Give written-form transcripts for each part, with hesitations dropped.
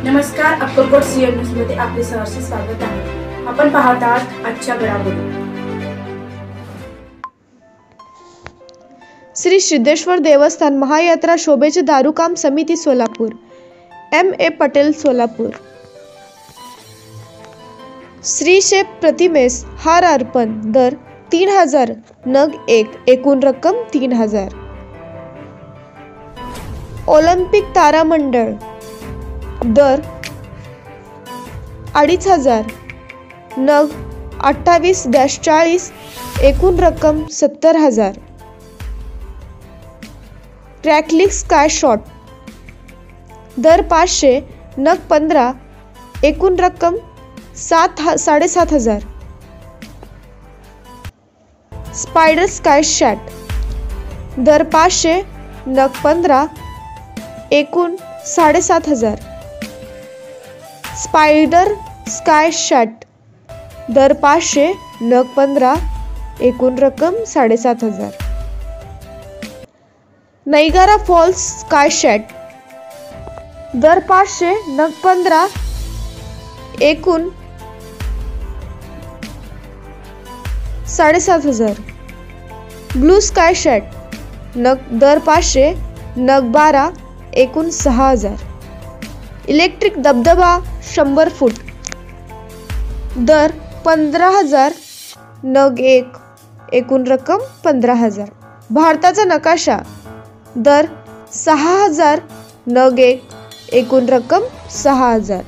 नमस्कार, Akkalkot CM news मध्ये आपले सहर्ष स्वागत आहे। आपण पाहत आहात आजच्या घडामोडी। श्री सिद्धेश्वर देवस्थान महायात्रा शोभेचे दारूकाम समिती सोलापूर, M.A. पटेल सोलापूर। श्री शेप प्रतिमेस हार अर्पण, दर 3000, नग 1, एकूण रक्कम 3000। ऑलिम्पिक तारा मंडळ, दर 2500, नग 28-40, एकूण रक्कम 70000। क्रॅकलिक स्काय शॉट, दर 500, नग 15, एकूण रक्कम 7500। स्पायडर स्काय शॅट, दर 500, नग 15, एकूण 7500। स्पायडर स्काय शॅट, दर 500, नग 15, एकूण रक्कम 7500। नायगारा फॉल्स स्काय शॅट, दर 500, नग 15, एकूण 7500। ब्लू स्काय शॅट, दर 500, नग 12, एकूण 6000। इलेक्ट्रिक धबधबा 100 फूट, दर 15000, नग 1, एकूण रक्कम 15000। भारताचा नकाशा, दर 6000, नग 1, एकूण रक्कम 6000।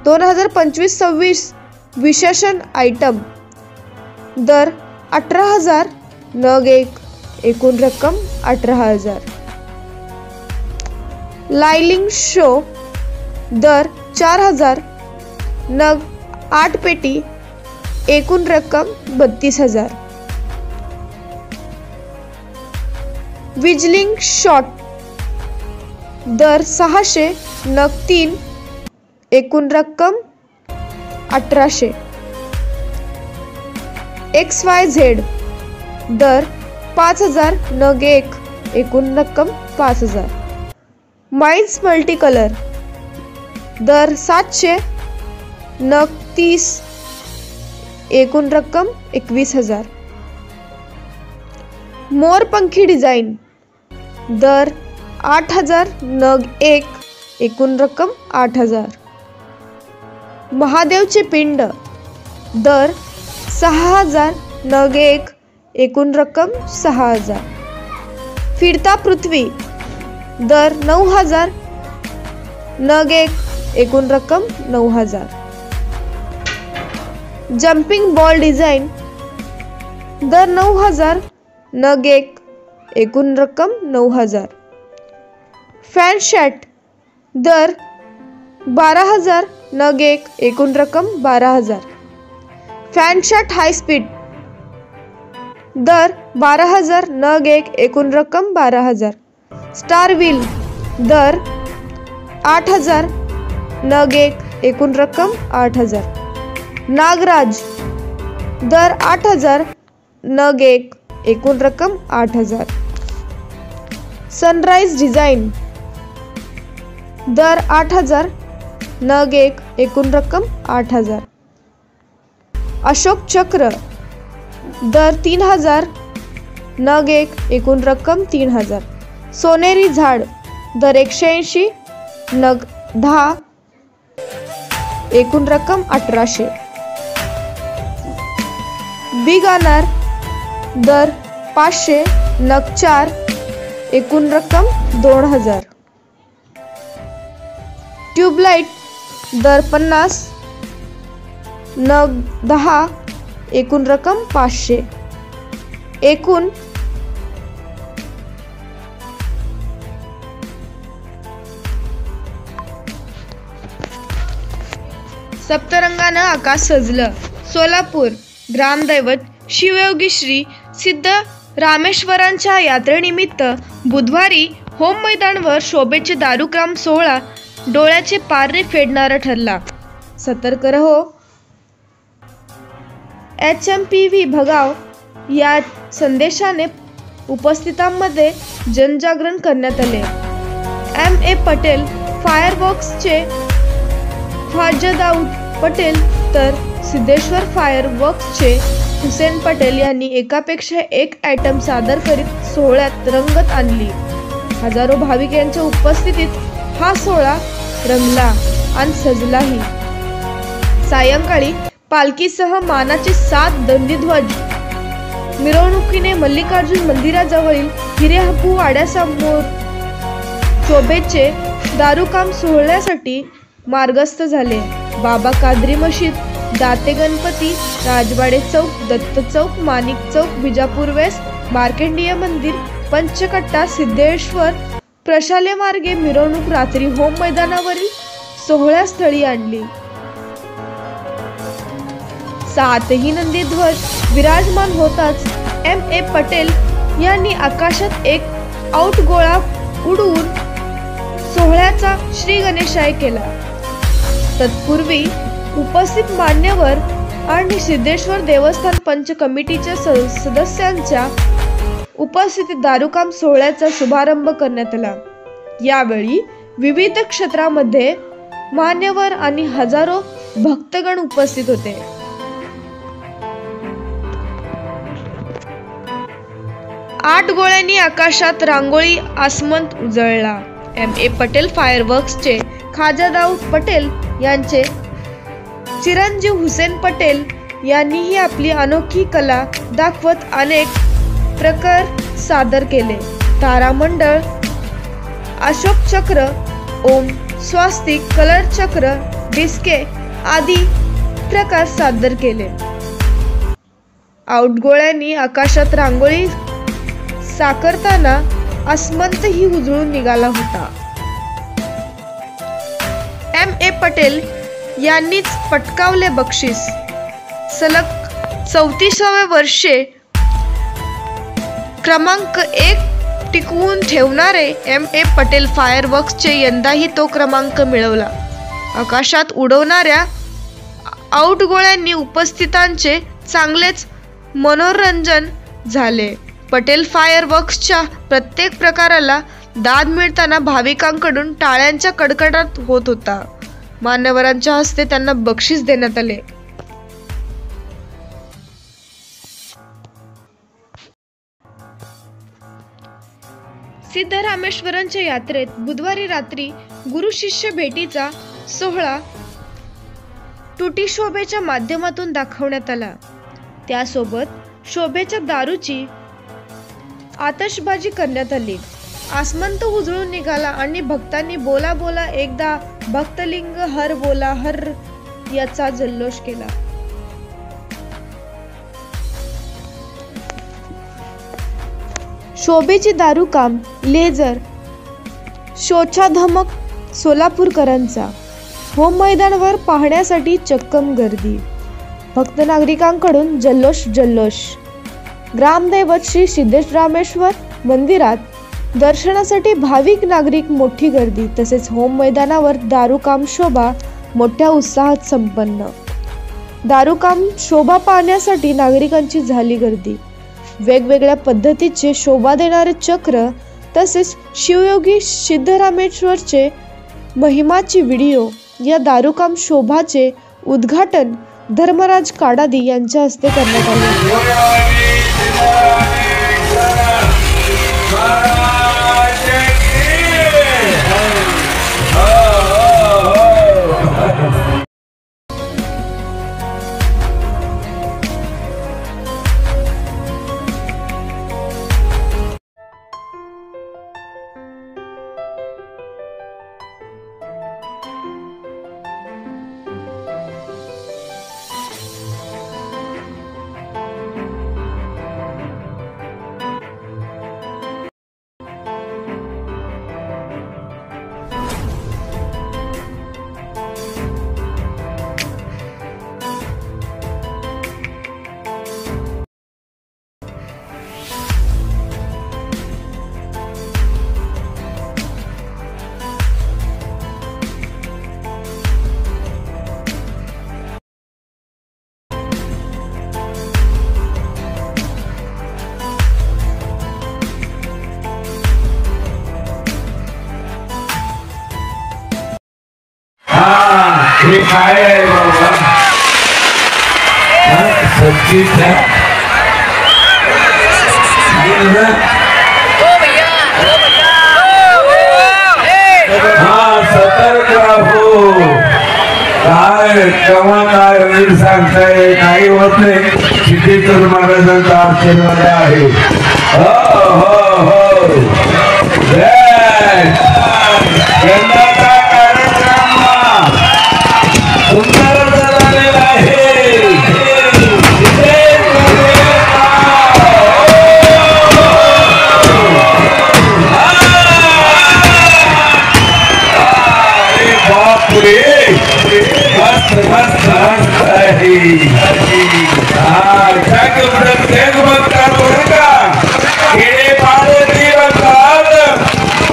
2025-26 विशेषण आयटम, दर 18000, नग 1, एकूण रक्कम 18000। लाइलिंग शो, दर 4000, नग 8 पेटी, एकूण रक्कम 32000। विजलिंग शॉट, दर 600, नग 3, एकूण रक्कम 1800। XYZ, दर 5000, नग 1, एकूण रक्कम 5000। माइन्स मल्टी कलर, दर 700, नग 30, एकूण रक्कम 21000। मोरपंखी डिझाइन, दर 8000, नग 1, एकूण रक्कम 8000। महादेवचे पिंड, दर 6000, नग 1, एकूण रक्कम 6000। फिरता पृथ्वी, दर 9000, नग 1, एकूण रक्कम 9000। जंपिंग बॉल डिझाइन, दर 9000, नग 1, एकूण रक्कम 9000। फॅन शॅट, दर 12000, नग 1, एकूण रक्कम 12000। फॅन शॅट हाय स्पीड, दर 12000, नग 1, एकूण रक्कम 12000। स्टार व्हील, दर 8000, नग 1, एकूण रक्कम 8000। नागराज, दर 8000, नग 1, एकूण रक्कम 8000। सनराइज डिझाइन, दर 8000, नग 1, एकूण रक्कम 8000। अशोक चक्र, दर 3000, नग 1, एकूण रक्कम 3000। सोनेरी झाड, दर 180, नग 10, एकूण रक्कम 1800। बिग अनार, दर 500, नग 4, एकूण रक्कम 2000। ट्यूबलाइट, दर 50, नग 10, एकूण रक्कम 500। एकूण सप्तरंगानं आकाश सजलं। सोलापूर ग्रामदैवत शिवयोगी श्री सिद्ध रामेश्वरांच्या यात्रेनिमित्त बुधवारी होम मैदानवर शोभेचे दारूकाम सोहळा डोळ्याचे पारणे फेडणारा ठरला। सतर्क रहो। HMPV भगाव या संदेशाने उपस्थितांमध्ये जनजागरण करण्यात आले। M.A. पटेल फायरवर्क्सचे ख्वाजा दाऊद पटेल तर सिद्धेश्वर फायरवर्क्सचे हुसेन पटेल यांनी एकापेक्षा एक आयटम सादर करीत सोहळ्यात रंगत आणली. हजारो भाविक यांच्या उपस्थितीत हा सोहळा रंगला आणि सजलाही. सायंकाळी पालखीसह मानाचे 7 दंडीध्वज मिरवणुकीने मल्लिकार्जुन मंदिराजवळील हिरेहापू वाड्यासमोर शोभेचे दारूकाम सोहळ्यासाठी मार्गस्थ झाले. बाबा कादरी मशीद, दाते गणपती, राजवाडे चौक, दत्त चौक, माणिक चौक, विजापूर वेस्ट, मार्कंडेय मंदिर, पंचकट्टा, सिद्धेश्वर प्रशाले मार्गे मिरवणूक रात्री होम मैदानावरील सोहळ्यास्थळी आणली. 7ही नंदीध्वज विराजमान होताच M.A. पटेल यांनी आकाशात एक आउट गोळा उडवून सोहळ्याचा श्री गणेशाय केला. तत्पूर्वी उपस्थित मान्यवर आणि सिद्धेश्वर देवस्थान पंच कमिटीच्या सदस्यांच्या उपस्थितीत दारूकाम सोहळ्याचा शुभारंभ करण्यात आला. यावेळी विविध क्षेत्रामध्ये मान्यवर आणि हजारो भक्तगण उपस्थित होते. आठ गोळ्यांनी आकाशात रांगोळी आसमंत उजळला. M.A. पटेल फायरवर्क्सचे ख्वाजा दाऊद पटेल यांचे चिरंजीव हुसेन पटेल यांनीही आपली अनोखी कला दाखवत अनेक प्रकार सादर केले. तारामंडळ, अशोक चक्र, ओम, स्वास्तिक, कलर चक्र, डिस्के आदी प्रकार सादर केले. आउट गोळ्यांनी आकाशात रांगोळी साकारताना आसमंतही उजळून निघाला होता. M.A. पटेल यांनीच पटकावले बक्षीस. सलग 34व्या वर्षे क्रमांक 1 टिकवून ठेवणारे M.A. पटेल फायरवर्क्सचे यंदाही तो क्रमांक मिळवला. आकाशात उडवणाऱ्या आउट गोळ्यांनी उपस्थितांचे चांगलेच मनोरंजन झाले. पटेल फायरवर्क्सच्या प्रत्येक प्रकाराला दाद मिळताना भाविकांकडून टाळ्यांचा कडकडाट होत होता. मान्यवरांच्या हस्ते त्यांना बक्षीस देण्यात आले. सिद्धरामेश्वरांच्या यात्रेत बुधवारी रात्री गुरु शिष्य भेटीचा सोहळा तुटी शोभेच्या माध्यमातून दाखवण्यात आला. त्यासोबत शोभेच्या दारूची आतषबाजी करण्यात आली. आसमंत उजळून निघाला आणि भक्तांनी बोला बोला एकदा भक्तलिंग हर बोला हर याचा जल्लोष केला. शोभेची दारूकाम, लेझर शोचा धमक सोलापूरकरांचा. होम मैदानावर पाहण्यासाठी चक्कम गर्दी. भक्त नागरिकांकडून जल्लोष. ग्रामदैवत श्री सिद्धरामेश्वर मंदिरात दर्शनासाठी भाविक नागरिक मोठी गर्दी. तसेच होम मैदानावर दारूकाम शोभा मोठ्या उत्साहात संपन्न. दारूकाम शोभा पाहण्यासाठी नागरिकांची झाली गर्दी. वेगवेगळ्या पद्धतीचे शोभा देणारे चक्र तसेच शिवयोगी सिद्धरामेश्वरचे महिमाची व्हिडिओ या दारूकाम शोभाचे उद्घाटन धर्मराज काडादी यांच्या हस्ते करण्यात आले. हे काय आहे बाबा? सच्चीच है हाँ, सतर्क रहो। काय केव्हा काय होईल सांगता येत नाही, होत नाही. सिद्धेश्वर महाराजांचा आशीर्वाद आहे. हो हो हो, जय. यंदाचा कार्यक्रम सुंदर झालेला आहे.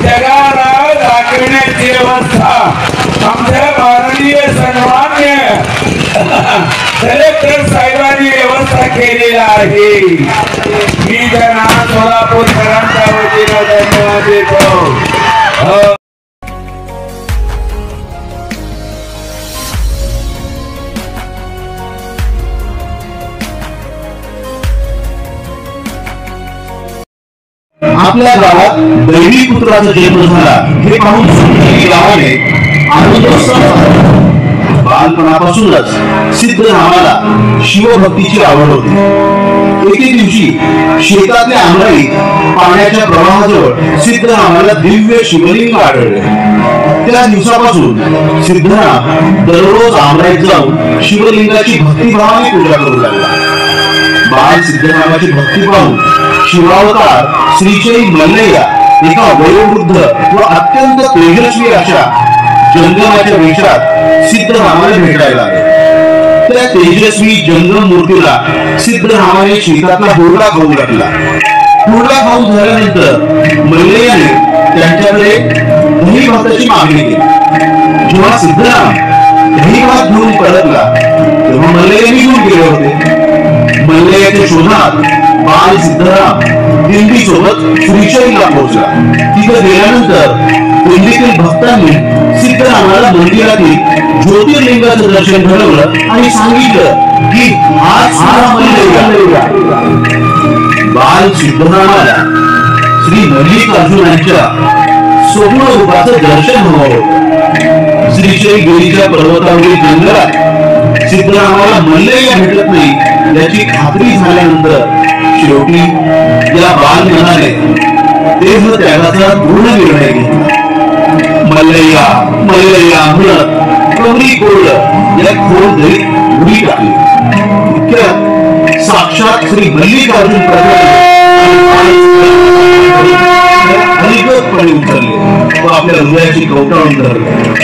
जगाला दाखवण्याची व्यवस्था आमच्या माननीय सन्मान्य कलेक्टर साहेबांनी व्यवस्था केलेली आहे. मी त्यांना सोलापूरकरांच्या वतीने धन्यवाद देतो. आपल्या गावात दैवी पुत्राचा जन्म झाला हे पाहून गावाने आनंदोत्सव साजरा. बालपणापासूनच सिद्धरामाला शिवभक्तीची आवड होती. एके दिवशी शेतातल्या आंधळीत पाण्याच्या प्रवाहाजवळ सिद्धरामाला दिव्य शिवलिंग आढळले. त्या दिवसापासून सिद्धराम दररोज आंधळीत जाऊन शिवलिंगाची भक्तिभावाने पूजा करू लागला. बाल सिद्धरामाची भक्ती पाहून शिवावतार श्रीशैल मल्लय्या एका वयोवृद्ध व अत्यंत तेजस्वी अशा जंगमाच्या वेशात सिद्धरामाला भेटायला आले. त्या तेजस्वी जंगम मूर्तीला सिद्धरामाने शेतातला हुरडा खाऊ घातला. हुरडा खाऊ झाल्यानंतर मल्लय्याने त्यांच्याकडे दही भाताची मागणी केली. जेव्हा सिद्धराम दही भात घेऊन परतला तेव्हा मल्लय्या निघून गेले होते. मल्लय्याच्या शोधात बाल सिद्धराम दिंडी सोबत श्रीशैलला पोहोचला. तिथे गेल्यानंतर दिंडीतील भक्तांनी सिद्धरामाला मंदिरातील ज्योतिर्लिंगाचं दर्शन घडवलं आणि सांगितलं की हाच मल्लय्या. बाल सिद्धरामाला श्री मल्लिकार्जुनाच्या स्वप्न रूपाचं दर्शन हवं. श्रीशैलगिरीच्या पर्वतावरील जंगलात सिद्धरामाला मल्लय्या भेटत नाही याची खात्री झाल्यानंतर शेवटी या बाल मनाने देह त्यागाचा दृढ निर्णय घेतला. मल्लय्या मल्लय्या म्हणत कमरी कोरड या खोल दरीत उडी टाकली. इतक्यात साक्षात श्री मल्लिकार्जुन अलिगतपणे उतरले व आपल्या हृदयाची कवटाळून धरले.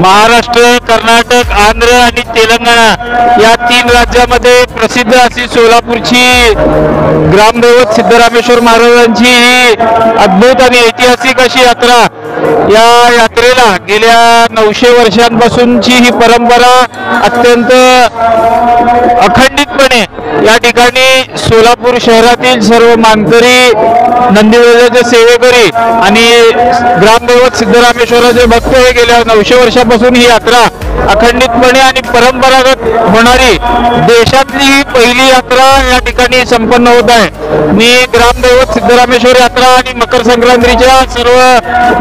महाराष्ट्र, कर्नाटक, आंध्र आणि तेलंगणा या 3 राज्यामध्ये प्रसिद्ध अशी सोलापूरची ग्रामदैवत सिद्धरामेश्वर महाराजांची ही अद्भुत आणि ऐतिहासिक अशी यात्रा. या यात्रेला गेल्या 900 वर्षांपासूनची ही परंपरा अत्यंत अखंडितपणे या ठिकाणी सोलापूर शहरातील सर्व मानकरी, नंदीध्वजाचे सेवेकरी आणि ग्रामदैवत सिद्धरामेश्वराचे भक्त हे गेल्या 900 वर्षापासून ही यात्रा अखंडितपणे आणि परंपरागत होणारी देशातली ही पहिली यात्रा या ठिकाणी संपन्न होत आहे. मी ग्रामदैवत सिद्धरामेश्वर यात्रा आणि मकर संक्रांतीच्या सर्व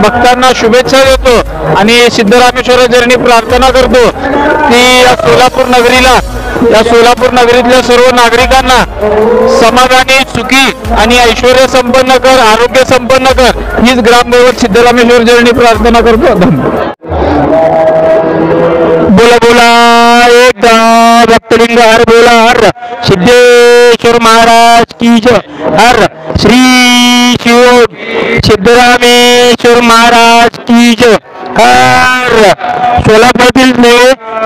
भक्तांना शुभेच्छा देतो आणि सिद्धरामेश्वराचरणी प्रार्थना करतो की या सोलापूर नगरीतल्या सर्व नागरिकांना समाधानी, सुखी आणि ऐश्वर्य संपन्न कर, आरोग्य संपन्न कर, हीच ग्रामदैवत सिद्धरामेश्वर चरणी प्रार्थना करतो. धन्यवाद. बोला बोला एकदा भक्तलिंग हर बोला हर सिद्धेश्वर महाराज की जय. हर श्री शिव सिद्धरामेश्वर महाराज की जय. हर सोलापुरातील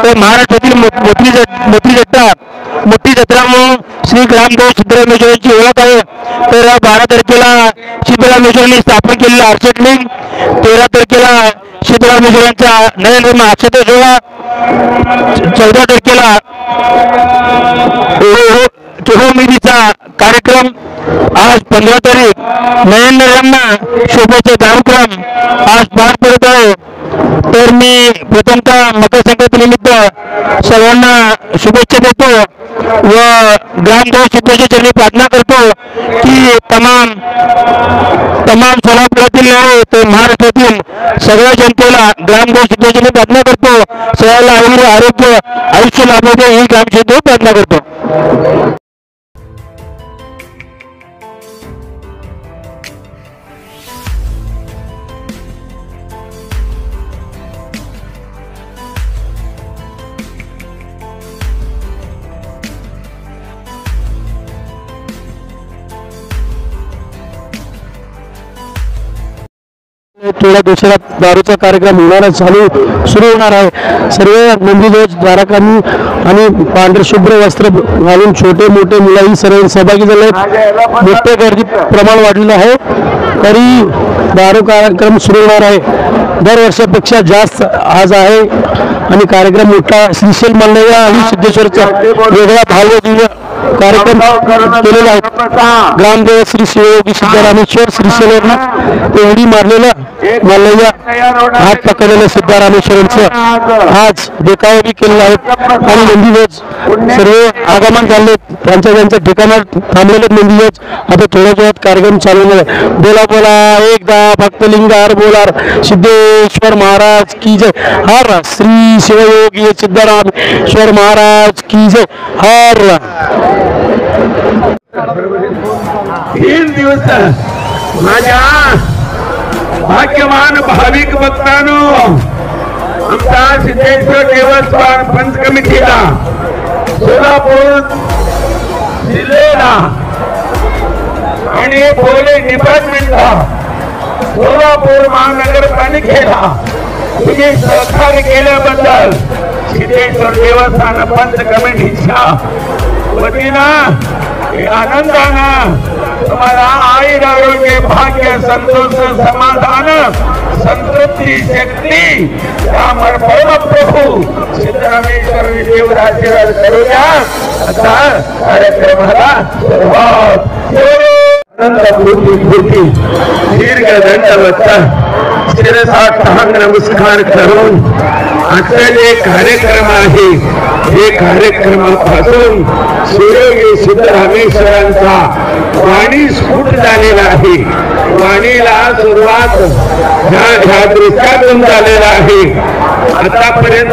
ते महाराष्ट्रातील मोठी जत्रा म्हणून श्री ग्रामदैवत सिद्धरामेश्वरांची ओळख आहे. तर 12 तारखेला सिद्धरामेश्वरांनी स्थापन केलेलं आरसेट लिंग, 13 तारखेला सिद्धरामेश्वरांचा नयन अक्षता सोहळा, 14 तारखेला 15 तारीख नयनरम्य शोभेचे कार्यक्रम आज पार पडत आहे. तर मी प्रथमतः मकर संक्रांतीनिमित्त सर्वांना शुभेच्छा देतो व ग्रामदेव सिद्धेश्वर चरणी प्रार्थना करतो की तमाम सोलापुरातील नव्हे तर महाराष्ट्रातील सगळ्या जनतेला ग्रामदेव सिद्धेश्वर प्रार्थना करतो. सगळ्याला आरोग्य आयुष्य लाभू दे ही ग्रामसिद्ध प्रार्थना करतो. थोड्या दिवसात दारूचा कार्यक्रम सुरू होणार आहे. सर्व नंदीध्वज द्वारकांनी आणि पांढरे शुभ्र वस्त्र घालून छोटे मोठे मुलंही सर्व सहभागी झाले. मोठे गर्दी प्रमाण वाढलेलं आहे. तरी दारू कार्यक्रम सुरू होणार आहे. दरवर्षापेक्षा जास्त आज आहे आणि कार्यक्रम मोठा श्रीशैल मल्लय्या आणि सिद्धेश्वरचा वेगळा भावदिव्य कार्यक्रम केलेला आहे. ग्रामदेव श्री शिवयोगी सिद्धरामेश्वर श्रीशैलवरनं तेवढी मारलेलं मल्लय्या हात पकडलेलं सिद्धरामेश्वरांचं आज देखावे केलेले आहेत आणि नंदीध्वज सर्व आगमन झाले. त्यांच्या ठिकाणावर थांबलेले नंदीध्वज आता थोड्या वेळात कार्यक्रम चालू आहे. बोला बोला एकदा भक्त लिंगार बोलार सिद्धेश्वर महाराज की जय. हर श्री शिवयोगी सिद्धरामेश्वर महाराज की जय. हर 3 दिवस माझ्या भाग्यवान भाविक भक्तांनो आमचा सिद्धेश्वर देवस्थान पंच कमिटीला सोलापूर जिल्ह्याला आणि पोलीस डिपार्टमेंटला सोलापूर महानगरपालिकेला तुम्ही सहकार्य केल्याबद्दल सिद्धेश्वर देवस्थान पंच कमिटीच्या वतीनं आनंदानं तुम्हाला आयुर आरोग्य भाग्य संतोष समाधान संतृप्ती शक्ती या परमप्रभू सिद्धरामेश्वर देवराशीर्वाद करू द्या. आता कार्यक्रमाला सुरुवात. दीर्घ दंडवत शिरसाष्टांग नमस्कार करून आजचा जे कार्यक्रम आहे हे कार्यक्रमापासून शिवयोगी सिद्धरामेश्वरांचा वाणी स्फुट झालेला आहे. वाणीला सुरुवात ह्या दृश्यातून झालेला आहे. आतापर्यंत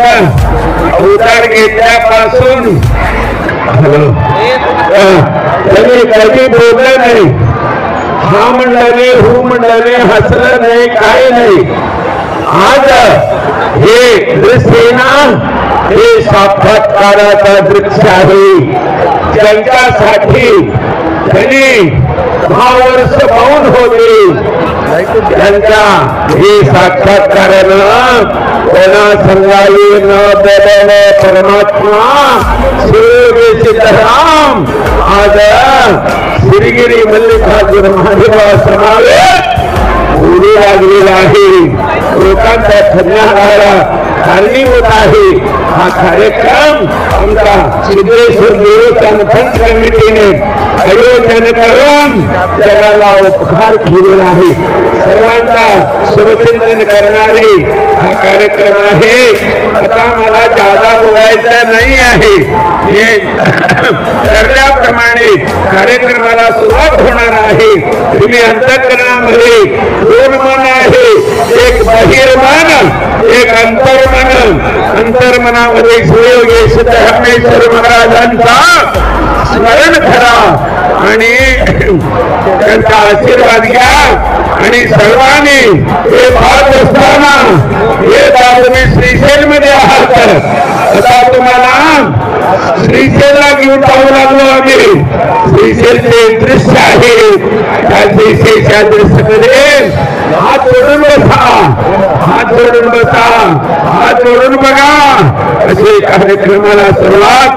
अवतार घेतल्यापासून त्यांनी कधी बोललं नाही. हा म्हणलं नाही, हो म्हणलं नाही, हसलं नाही, काय नाही. आज हे दृश्य ना हे साक्षात्काराचा दृश्य आहे. ज्यांच्यासाठी त्यांनी 10 वर्ष पाहून होते त्यांच्या हे साक्षात्कारानं कोणा संगाई न बोलवलं परमात्मा शिवयोगी सिद्धराम आज श्रीगिरी मल्लिकार्जुन महादेवासमावेश उडी लागलेला आहे. लोकांचा कन्याहारा कारणीभूत आहे. हा कार्यक्रम आमचा सिद्धेश्वर देवस्थान पंच कमिटीने आयोजन करून जगाला उपहार केलेला आहे. सर्वांचा शुभचिंतन करणारे हा कार्यक्रम आहे. आता मला जादा बोलायचा नाही आहे. हे ठरल्याप्रमाणे कार्यक्रमाला सुरुवात होणार आहे. तुम्ही अंतःकरणामध्ये 2 मन आहे. एक बहिर्मन, एक अंतर्मन. अंतर्मनामध्ये शिवयोगी सिद्धरामेश्वर महाराजांचा स्मरण करा आणि त्यांचा आशीर्वाद घ्या. आणि सर्वांनी हे पाहत असताना हे तुम्ही श्रीशैल मध्ये आहात. आता तुम्हाला श्रीशैलला घेऊन जाऊ लागलो आम्ही. श्रीशैलचे दृश्य आहे. त्या श्रीशैलच्या दृश्यामध्ये हात जोडून बसा, हात जोडून बसा, हात जोडून बघा. असे कार्यक्रमाला सुरुवात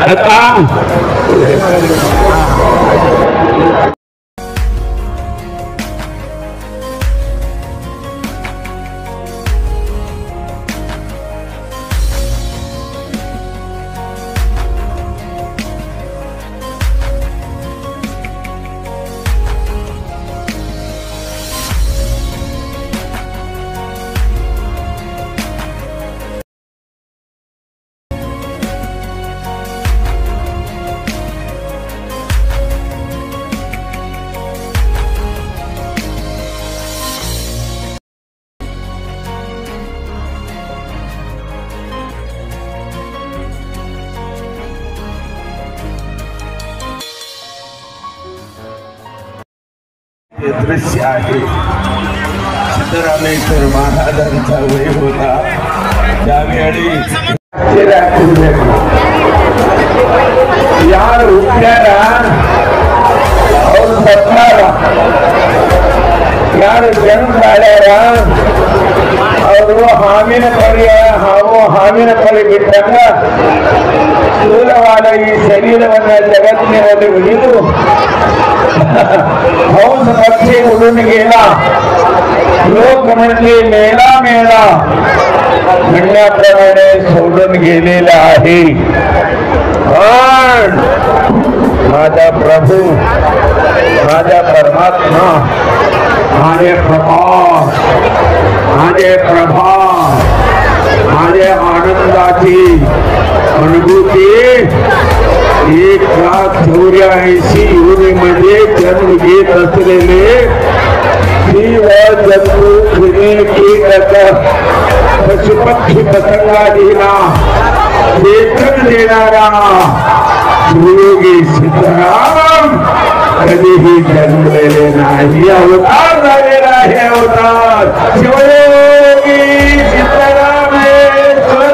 आता हे दृश्य आहे. सिद्धरामेश्वर महाराजांचा वय होता त्यावेळी या रुपयाला और सत्तारा यार जन्म झाल्याला और वो हामीन पड़ी वो हामीन पड़ी बिट्टंगा ಸ್ಥೂಲವಾದ ಈ ಶರೀರವನ್ನ ಜಗತ್ತಿನ ಉಳಿದು हौस पक्षी उडून गेला. लोक म्हणजे मेला मेला म्हणण्याप्रमाणे सोडून गेलेला आहे. पण माझा प्रभू माझा परमात्मा माझे प्रभाव माझे प्रभाव माझे आनंदाची अनुभूती 1,84 योनीमध्ये जन्म घेत असलेले जीव जंतू क्रिमी कीटक पशुपक्षी पतंगादींना चेतन देणारा योगी सिद्धराम कधीही जन्मलेले नाही. अवतार झालेला आहे. अवतार शिवयोगी सिद्धरामेश्वर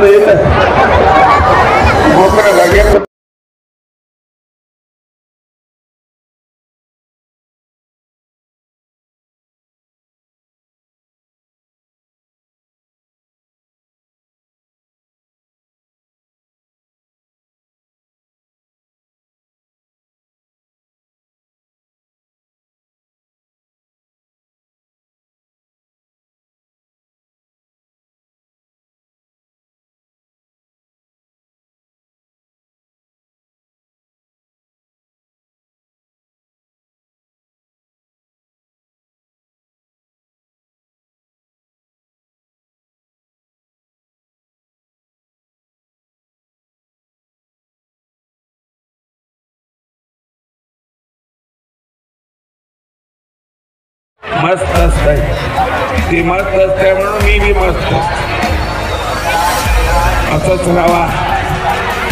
येत मोकळं बघे. मस्त असतंय ती मस्त असते म्हणून मी बी मस्त असंच राहा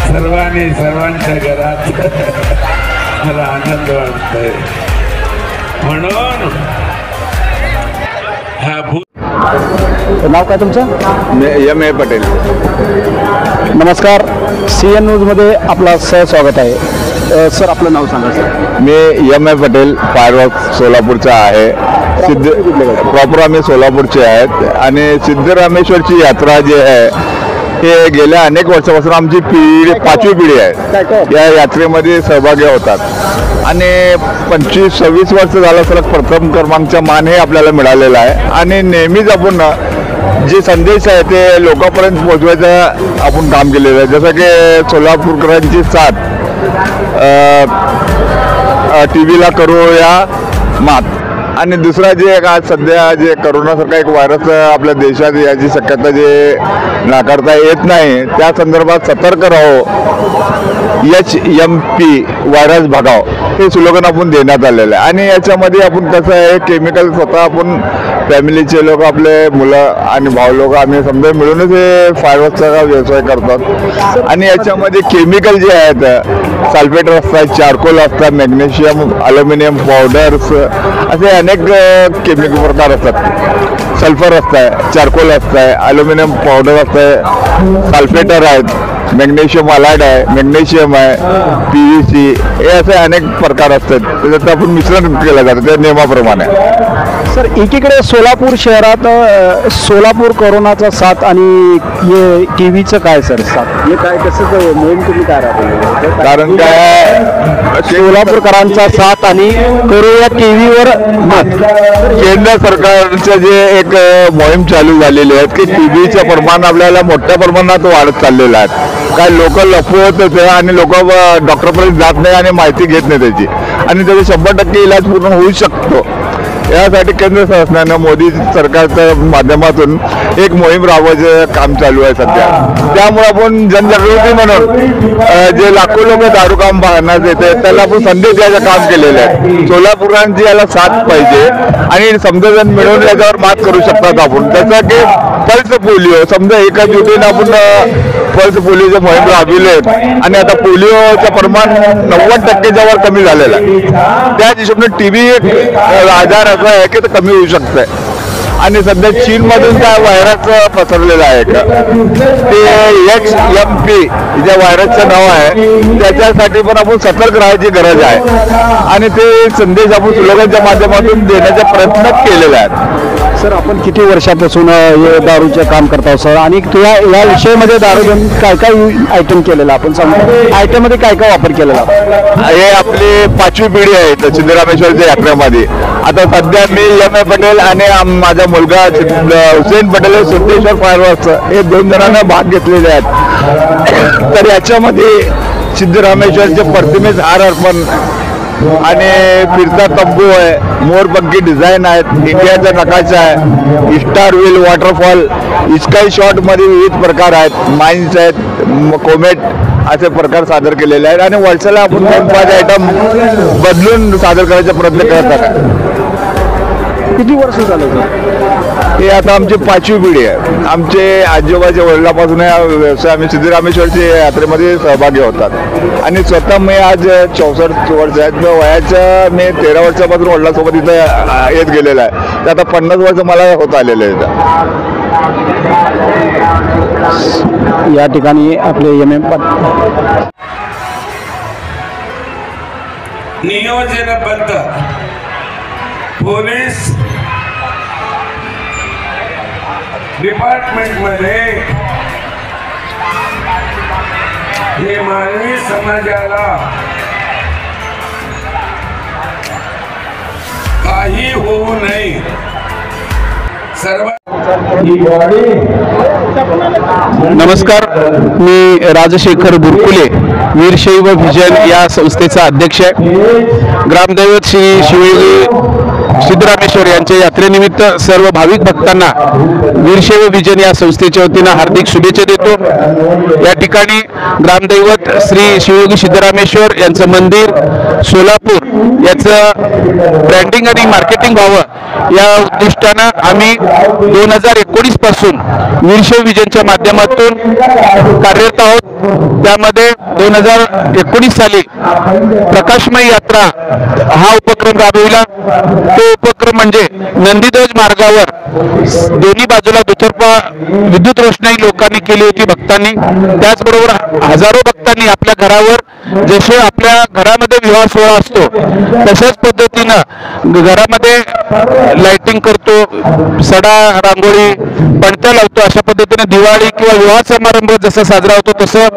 सर्वांनी सर्वांच्या घरात मला आनंद वाटतोय म्हणून हा नाव काय तुमचं? M.A. पटेल. नमस्कार, CN न्यूजमध्ये आपला सहस्वागत आहे. सर आपलं नाव सांगा सर. मी M.A. पटेल फायरवर्क सोलापूरचा आहे. प्रॉपर आम्ही सोलापूरचे आहेत आणि सिद्धरामेश्वरची यात्रा जी आहे हे गेल्या अनेक वर्षापासून आमची पिढी 5वी पिढी आहे या यात्रेमध्ये सहभागी होतात आणि 25-26 वर्ष झालं सलग प्रथम क्रमांकचा मान हे आपल्याला मिळालेला आहे आणि नेहमीच आपण जे संदेश आहे ते लोकांपर्यंत पोहोचवायचं आपण काम केलेलं आहे. जसं की सोलापूरकरांची साथ TV ला करूया मात आणि दुसरा जे आज सध्या जे करोनासारखा एक व्हायरस आपल्या देशात याची शक्यता जे नाकारता येत नाही त्या संदर्भात सतर्क राहो HMP व्हायरस भगाव हे स्लोगन आपण देण्यात आलेलं आहे आणि याच्यामध्ये आपण कसं आहे केमिकल स्वतः आपण फॅमिलीचे लोक आपले मुलं आणि भाऊ लोक आम्ही समजा मिळूनच हे फायरवर्कचा व्यवसाय करतात आणि याच्यामध्ये केमिकल जे आहेत सल्फेट असतात चारकोल असतात मॅग्नेशियम अल्युमिनियम पावडर्स असे अनेक केमिकल प्रकार असतात. सल्फर असतं चारकोल असतं अल्युमिनियम पावडर असतं सल्फेटर आहेत मॅग्नेशियम अलाइड आहे मॅग्नेशियम आहे PVC हे असे अनेक प्रकार असतात त्याचं आपण मिश्रण केलं जातं त्या नियमाप्रमाणे. सर एकीकडे सोलापूर शहरात सोलापूर कोरोनाचा साथ आणि हे TVचं काय सर साथ हे काय कसं मोहीम तुम्ही काय राबवली? कारण काय सोलापूरकरांचा साथ आणि करूया TVवर मत. केंद्र सरकारचं जे एक मोहीम चालू झालेली आहे की TVचं प्रमाण आपल्याला मोठ्या प्रमाणात वाढत चाललेलं आहे. काय लोक लपवत होते आणि लोक डॉक्टरपर्यंत जात नाही आणि माहिती घेत नाही त्याची आणि त्याचा 100% इलाज पूर्ण होऊ शकतो यासाठी केंद्र शासनानं मोदी सरकारच्या माध्यमातून एक मोहीम राबवायचं काम चालू आहे सध्या. त्यामुळे आपण जनजागृती म्हणून जे लाखो लोक दारू काम पाहण्यात येते त्याला आपण संदेश द्यायचं काम केलेलं आहे. सोलापुरांची याला साथ पाहिजे आणि समजा मिळून याच्यावर मात करू शकतात आपण. त्याचा की पल्स पोलिओ समजा एका जुटीने आपण पल्स पोलिओची मोहीम राबविले आणि आता पोलिओचं प्रमाण 90%च्या वर कमी झालेलं आहे. त्या हिशोबाने TB एक आजार असा आहे की ते कमी होऊ शकतंय. आणि सध्या चीनमधून त्या व्हायरस पसरलेला आहे का ते XMP ज्या व्हायरसचं नाव आहे त्याच्यासाठी पण आपण सतर्क राहायची गरज आहे आणि ते संदेश आपण स्लोगनच्या माध्यमातून देण्याचा प्रयत्न केलेला आहे. सर, आपण किती वर्षापासून हे दारूचं काम करता सर आणि या विषयामध्ये दारू घेऊन काय काय आयटम केलेला आपण सांगतो आयटममध्ये काय काय वापर केलेला? हे आपली 5वी पिढी आहे सिद्धरामेश्वरच्या यात्रेमध्ये. आता सध्या मी M.A. पटेल आणि माझा मुलगा हुसेन पटेल सिद्धेश्वर फायरवर्क्स हे 2 जणांना भाग घेतलेले आहेत. तर याच्यामध्ये सिद्धरामेश्वरचे प्रतिमेस हार अर्पण आणि फिरता तंबू आहे, मोरपंखी डिझाईन आहेत, इंडियाचा नकाशा आहे, star wheel, waterfall, sky shot मध्ये विविध प्रकार आहेत, माइन्स आहेत, कोमेट असे प्रकार सादर केलेले आहेत आणि वर्षाला आपण 4-5 आयटम बदलून सादर करायचा प्रयत्न करत आहोत. किती वर्ष झाले हे आता आमची 5वी पिढी आहे. आमचे आजोबाच्या वडिलापासून हा व्यवसाय आम्ही सिद्धरामेश्वरच्या यात्रेमध्ये सहभागी होतात आणि स्वतः मी आज 64 वर्ष आहेत. वयाच्या मी 13 वर्षापासून वडिलांसोबत इथं येत गेलेला आहे. तर आता 50 वर्ष मला होत आलेले आहेत. या ठिकाणी आपले MM नियोजनबद्ध पोलीस डिपार्टमेंटमध्ये हे मानवी समाजाला काही होऊ नये सर्व. नमस्कार, मी राजशेखर बुरकुले, वीरशैव व्हिजन या संस्थेचा अध्यक्ष आहे. ग्रामदैवत श्री शिवयोगी सिद्धरामेश्वर यांच्या यात्रेनिमित्त सर्व भाविक भक्तांना वीरशैव व्हिजन या संस्थेच्या वतीनं हार्दिक शुभेच्छा देतो. या ठिकाणी ग्रामदैवत श्री शिवयोगी सिद्धरामेश्वर यांचं मंदिर सोलापूर याचं ब्रँडिंग आणि मार्केटिंग व्हावं या उद्दिष्टानं आम्ही 2019 पासून वीरशैव व्हिजनच्या माध्यमातून कार्यरत आहोत. त्यामध्ये 2019 साली प्रकाशमय यात्रा हा उपक्रम राबविला. तो उपक्रम म्हणजे नंदीध्वज मार्गावर दोन्ही बाजूला दुतर्फा विद्युत रोषणाई लोकांनी केली होती भक्तांनी. त्याचबरोबर हजारो भक्तांनी आपल्या घरावर जसे आपल्या घरामध्ये विवाह सोहळा असतो तशाच पद्धतीनं घरामध्ये लाइटिंग करतो, सडा रांगोळी पणत्या लावतो, अशा पद्धतीने दिवाळी किंवा विवाह समारंभ जसा साजरा होतो तसं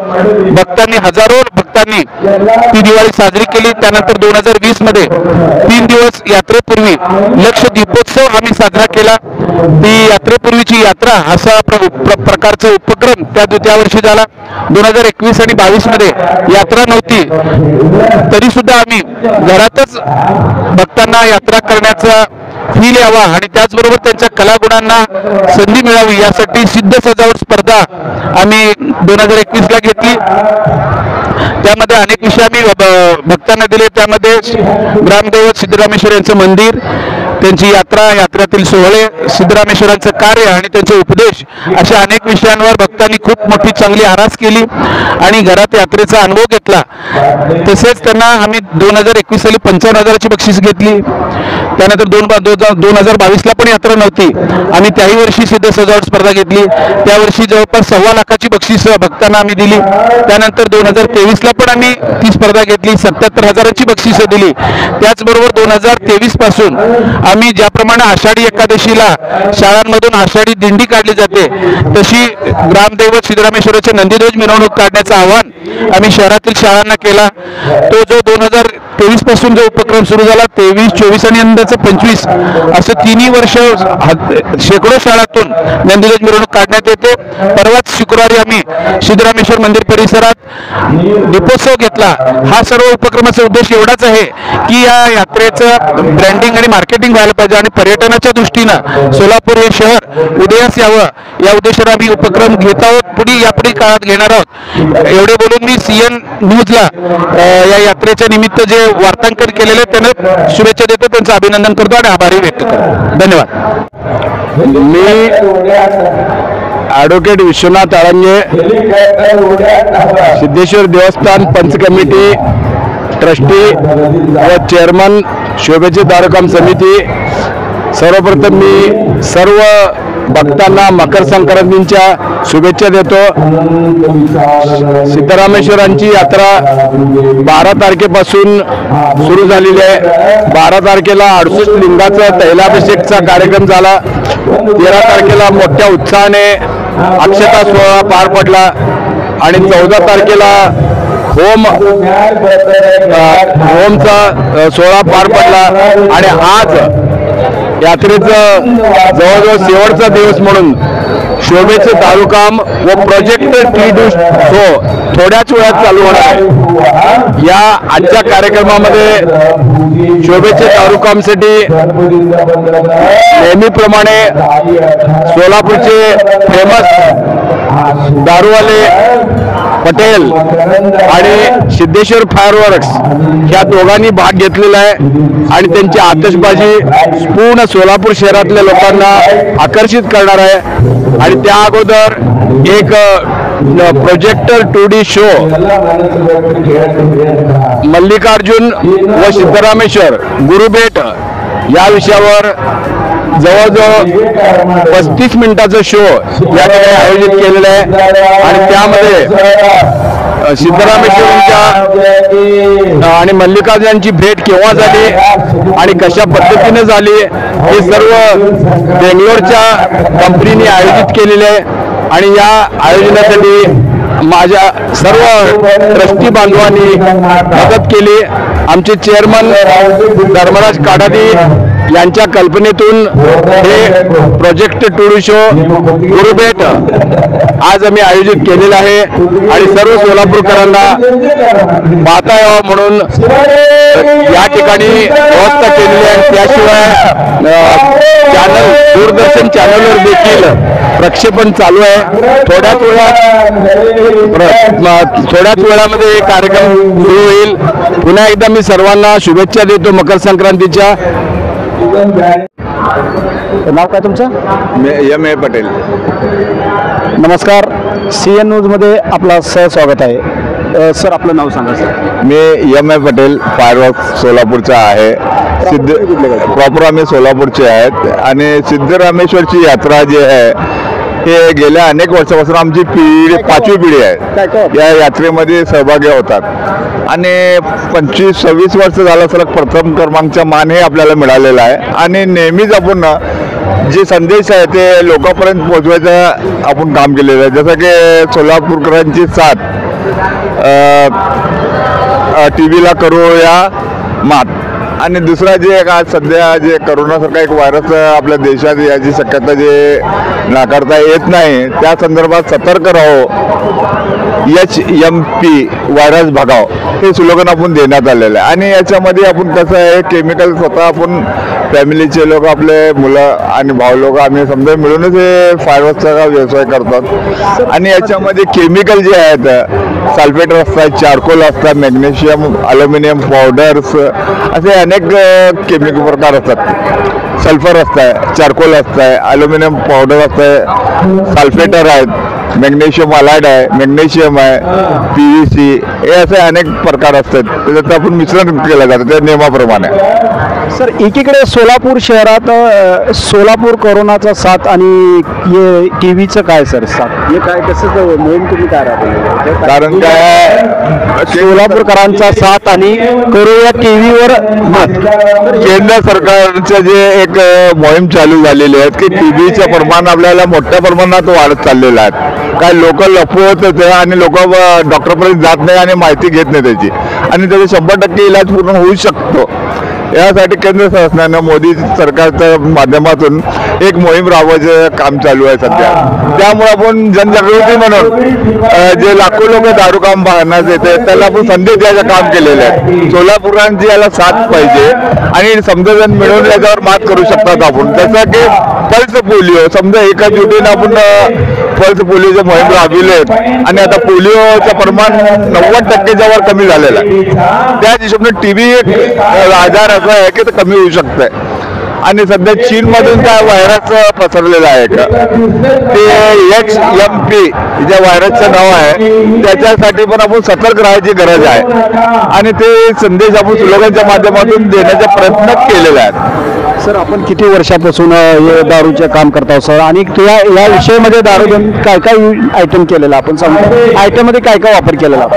भक्तांनी हजारो भक्तांनी ती दिवाळी साजरी केली. त्यानंतर 2020 मध्ये 3 दिवस यात्रेपूर्वी लक्ष दीपोत्सव आम्ही साजरा केला. ती यात्रेपूर्वीची यात्रा असा प्रकारचा उपक्रम त्या वर्षी झाला. 2021 आणि 22 मध्ये यात्रा नव्हती तरी सुद्धा आम्ही घरातच भक्तांना यात्रा करण्याचा फील यावा आणि त्याचबरोबर त्यांच्या कलागुणांना संधी मिळावी यासाठी सिद्ध सजावट स्पर्धा आम्ही 2021 ला घेतली. त्यामध्ये अनेक विषय आम्ही भक्तांना दिले. त्यामध्ये ग्रामदैवत सिद्धरामेश्वर यांचं मंदिर, त्यांची यात्रेतील सोहळे, सिद्धरामेश्वरांचं कार्य आणि त्यांचे उपदेश अशा अनेक विषयांवर भक्तांनी खूप मोठी चांगली आरास केली आणि घरात यात्रेचा अनुभव घेतला. तसेच त्यांना आम्ही 2021 साली 55,000ची बक्षीस घेतली. त्यानंतर 2022 ला पण यात्रा नव्हती, आम्ही त्याही वर्षी सिद्ध सजावट स्पर्धा घेतली. त्या वर्षी जवळपास 1.25 लाखाची बक्षीस भक्तांना आम्ही दिली. त्यानंतर 2023 ला पण आम्ही ती स्पर्धा घेतली, 77,000ची बक्षिसं दिली. त्याचबरोबर 2023 पासून आम्ही ज्याप्रमाणे आषाढी एकादशीला शाळांमधून आषाढी दिंडी काढली जाते तशी ग्रामदैवत सिद्धरामेश्वराच्या नंदीध्वज मिरवणूक काढण्याचं आवाहन आम्ही शहरातील शाळांना केला. तो जो 2023 पासून जो उपक्रम सुरू झाला 23, 24 आणि यंदाचं 25 असं 3 वर्ष शेकडो शाळातून नंदीध्वज मिरवणूक काढण्यात येते. परवाच शुक्रवारी आम्ही सिद्धरामेश्वर मंदिर परिसरात दीपोत्सव घेतला. हा सर्व उपक्रमाचा उद्देश एवढाच आहे की या यात्रेचं ब्रँडिंग आणि मार्केटिंग राहिलं पाहिजे आणि पर्यटनाच्या दृष्टीनं सोलापूर हे शहर उदयास यावं या उद्देशाने आम्ही उपक्रम घेत आहोत, यापुढे काळात घेणार आहोत. एवढे बोलून मी CN न्यूजला या यात्रेच्या निमित्त जे वार्तांकन केलेले आहे त्यांना शुभेच्छा देतो, त्यांचं अभिनंदन करतो आणि आभारही व्यक्त करतो. धन्यवाद. मी ॲडव्होकेट विश्वनाथ आळंगे, सिद्धेश्वर देवस्थान पंच कमिटी ट्रस्टी व चेअरमन शोभेचे दारुकाम समिती. सर्वप्रथम मी सर्व भक्तांना मकर संक्रांतीच्या शुभेच्छा देतो. सिद्धरामेश्वरांची यात्रा 12 तारखेपासून सुरू झालेली आहे. 12 तारखेला 68 लिंगाचा तैलाभिषेकचा कार्यक्रम झाला. 13 तारखेला मोठ्या उत्साहाने अक्षता सोहळा पार पडला आणि 14 तारखेला होमचा सोहळा पार पडला आणि आज यात्रेचं जवळजवळ शेवटचा दिवस म्हणून शोभेचे दारुकाम व प्रोजेक्ट टी शो थोड्याच वेळात चालू होणार आहे. या आजच्या कार्यक्रमामध्ये शोभेचे दारुकामसाठी नेहमीप्रमाणे सोलापूरचे फेमस दारूवाले पटेल आणि सिद्धेश्वर फायरवर्क्स ह्या दोघांनी भाग घेतलेला आहे आणि त्यांची आतषबाजी पूर्ण सोलापूर शहरातल्या लोकांना आकर्षित करणार आहे. आणि त्या अगोदर एक प्रोजेक्टर 2D शो मल्लिकार्जुन व सिद्धरामेश्वर गुरुभेट या विषयावर जवळजवळ 35 मिनिटाचा शो या ठिकाणी आयोजित केलेला आहे आणि त्यामध्ये सिद्धरामेश्वरांच्या आणि मल्लिकार्जुनांची भेट केव्हा झाली आणि कशा पद्धतीने झाली हे सर्व बेंगलोरच्या कंपनीने आयोजित केलेले आहे. आणि या आयोजनासाठी माझ्या सर्व ट्रस्टी बांधवांनी मदत केली. आमचे चेअरमन धर्मराज काडादी यांच्या कल्पनेतून हे प्रोजेक्ट 2D शो गुरुभेट आज आम्ही आयोजित केलेला आहे आणि सर्व सोलापूरकरांना पाहता यावं म्हणून या ठिकाणी व्यवस्था केलेली आहे. त्याशिवाय चॅनल दूरदर्शन चॅनलवर देखील प्रक्षेपण चालू आहे. थोड्याच वेळामध्ये हे कार्यक्रम सुरू होईल. पुन्हा एकदा मी सर्वांना शुभेच्छा देतो मकर संक्रांतीच्या. नाव काय तुमचं? M.A. पटेल. नमस्कार, CN न्यूजमध्ये आपला सहस्वागत आहे. सर आपलं नाव सांगा सर. मी M.A. पटेल फायरवर्क्स सोलापूरचा आहे. प्रॉपर आम्ही सोलापूरचे आहेत आणि सिद्धरामेश्वरची यात्रा जी आहे हे गेल्या अनेक वर्षापासून आमची पिढी 5वी पिढी आहे या यात्रेमध्ये सहभागी होतात आणि 25-26 वर्ष झालं सलग प्रथम क्रमांकचा मान हे आपल्याला मिळालेला आहे. आणि नेहमीच आपण जे संदेश आहे ते लोकांपर्यंत पोहोचवायचं आपण काम केलेलं आहे. जसं की सोलापूरकरांची साथ TV करूया मात आणि दुसरा जे आज सध्या जे करोनासारखा एक व्हायरस आपल्या देशात याची शक्यता जे नाकारता येत नाही त्या संदर्भात सतर्क राहो, HMP व्हायरस भगाव हे स्लोगन आपण देण्यात आलेलं आहे. आणि याच्यामध्ये आपण कसं आहे केमिकल स्वतः आपण फॅमिलीचे लोक आपले मुलं आणि भाऊ लोक आम्ही समजा मिळूनच हे फायरवर्क्सचा व्यवसाय करतात. आणि याच्यामध्ये केमिकल जे आहेत सल्फेट असतात, चारकोल असतात, मॅग्नेशियम, अल्युमिनियम पावडर्स असे अनेक केमिकल प्रकार असतात. सल्फर असतं, चारकोल असतं, अल्युमिनियम पावडर असतं, सल्फेटर आहेत, मॅग्नेशियम अलाइड आहे, मॅग्नेशियम आहे, PVC हे असे अनेक प्रकार असतात. त्याच्यात आपण मिश्रण केलं जातं त्या नियमाप्रमाणे. सर एकीकडे सोलापूर शहरात सोलापूर कोरोनाचा साथ आणि हे TVचं काय सर साथ हे काय कसं मोहीम तुम्ही काय राबवली? कारण काय सोलापूरकरांचा साथ आणि करूया TVवर मत. केंद्र सरकारचं जे एक मोहीम चालू झालेली आहे की TVचं प्रमाण आपल्याला मोठ्या प्रमाणात वाढत चाललेलं आहे. काय लोक लपवत होते आणि लोक डॉक्टरपर्यंत जात नाही आणि माहिती घेत नाही त्याची आणि त्याचा 100% इलाज पूर्ण होऊ शकतो. यासाठी केंद्र शासनानं मोदी सरकारच्या माध्यमातून एक मोहीम राबवायचं काम चालू आहे सध्या. त्यामुळे आपण जनजागृती म्हणून जे लाखो लोक दारू काम पाहण्यास येते त्याला आपण संदेश द्यायचं काम केलेलं आहे. सोलापुरांची याला साथ पाहिजे आणि समजा मिळून याच्यावर मात करू शकतात आपण. जसं की पल्स पोलिओ, समजा एका जुटीने आपण पल्स पोलिओचे मोहीम राबविले आणि आता पोलिओचं प्रमाण 90%च्या वर कमी झालेलं आहे. त्या हिशोबाने TB एक आजार असा आहे की ते कमी होऊ शकतंय. आणि सध्या चीनमधून त्या व्हायरस पसरलेला आहे का ते HMP ज्या व्हायरसचं नाव आहे त्याच्यासाठी पण आपण सतर्क राहायची गरज आहे आणि ते संदेश आपण स्लोगनच्या माध्यमातून देण्याचा प्रयत्न केलेला आहे. सर, आपण किती वर्षापासून हे दारूचे काम करता सर आणि या विषयामध्ये दारू काय काय आयटम केलेला आपण सांगतो, आयटम मध्ये काय काय वापर केलेला?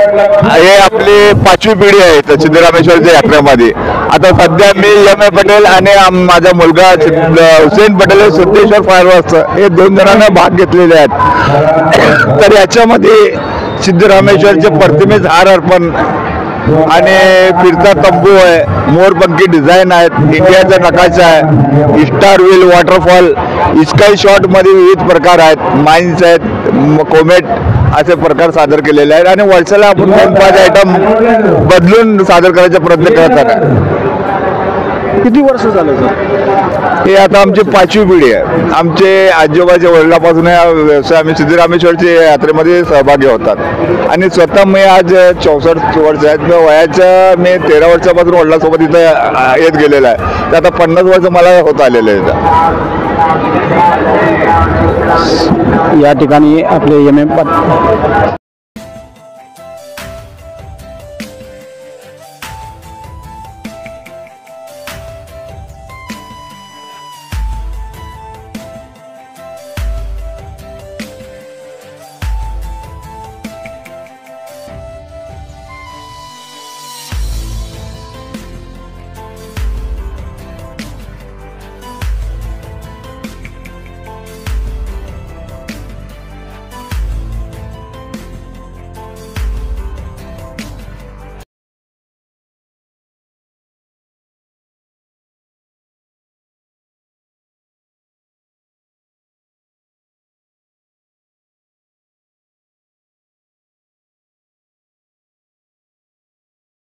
हे आपली 5वी पिढी आहे सिद्धरामेश्वरच्या यात्रेमध्ये. आता सध्या मी M.A. पटेल आणि माझा मुलगा हुसेन पटेल हे सिद्धेश्वर फायरवर्क्स हे 2 जणांना भाग घेतलेले आहेत. तर याच्यामध्ये सिद्धरामेश्वरचे प्रतिमेस हार अर्पण आणि फिरता तंबू आहे, मोरपंखी डिझाईन आहेत, इंडियाचा नकाशा आहे, star wheel, waterfall, sky shot मध्ये विविध प्रकार आहेत, माइन्स आहेत, कोमेट असे प्रकार सादर केलेले आहेत आणि वर्षाला आपण 5 आयटम बदलून सादर करायचा प्रयत्न करत आहे. किती वर्ष झाले सर? हे आता आमची 5वी पिढी आहे. आमचे आजोबाच्या वडिलापासून हा व्यवसाय आम्ही सिद्धरामेश्वरच्या यात्रेमध्ये सहभागी होतात आणि स्वतः मी आज 64 वर्ष आहेत. वयाच्या मी 13 वर्षापासून वडिलांसोबत इथं येत गेलेला आहे. तर आता 50 वर्ष मला होत आलेलं आहे. या ठिकाणी आपले M.A.